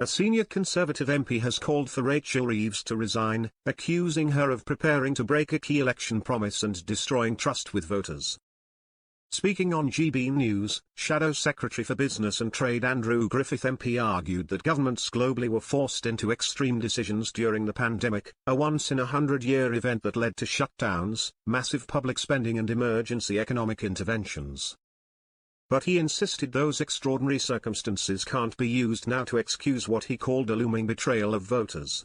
A senior Conservative MP has called for Rachel Reeves to resign, accusing her of preparing to break a key election promise and destroying trust with voters. Speaking on GB News, Shadow Secretary for Business and Trade Andrew Griffith MP argued that governments globally were forced into extreme decisions during the pandemic, a once-in-a-100-year event that led to shutdowns, massive public spending and emergency economic interventions. But he insisted those extraordinary circumstances can't be used now to excuse what he called a looming betrayal of voters.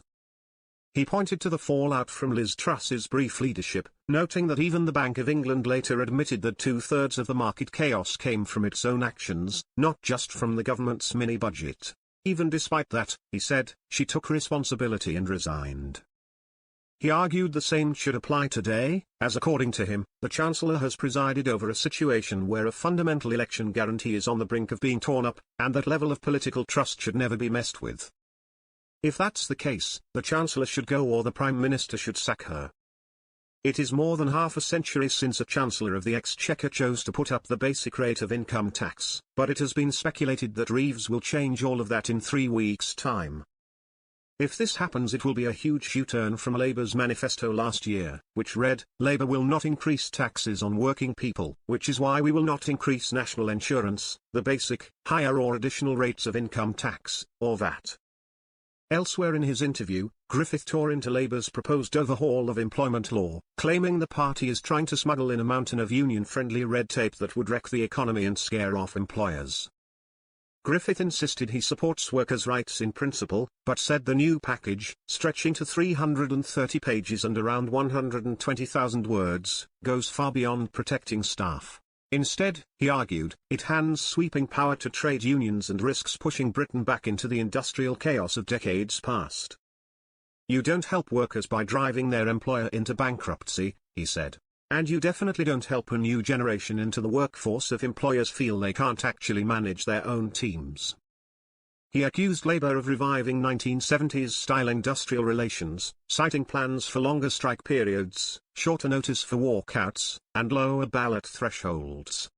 He pointed to the fallout from Liz Truss's brief leadership, noting that even the Bank of England later admitted that two-thirds of the market chaos came from its own actions, not just from the government's mini-budget. Even despite that, he said, she took responsibility and resigned. He argued the same should apply today, as according to him, the Chancellor has presided over a situation where a fundamental election guarantee is on the brink of being torn up, and that level of political trust should never be messed with. If that's the case, the Chancellor should go or the Prime Minister should sack her. It is more than half a century since a Chancellor of the Exchequer chose to put up the basic rate of income tax, but it has been speculated that Reeves will change all of that in 3 weeks' time. If this happens, it will be a huge U-turn from Labour's manifesto last year, which read, "Labour will not increase taxes on working people, which is why we will not increase national insurance, the basic, higher or additional rates of income tax, or VAT." Elsewhere in his interview, Griffith tore into Labour's proposed overhaul of employment law, claiming the party is trying to smuggle in a mountain of union-friendly red tape that would wreck the economy and scare off employers. Griffith insisted he supports workers' rights in principle, but said the new package, stretching to 330 pages and around 120,000 words, goes far beyond protecting staff. Instead, he argued, it hands sweeping power to trade unions and risks pushing Britain back into the industrial chaos of decades past. "You don't help workers by driving their employer into bankruptcy," he said. "And you definitely don't help a new generation into the workforce if employers feel they can't actually manage their own teams." He accused Labour of reviving 1970s-style industrial relations, citing plans for longer strike periods, shorter notice for walkouts, and lower ballot thresholds.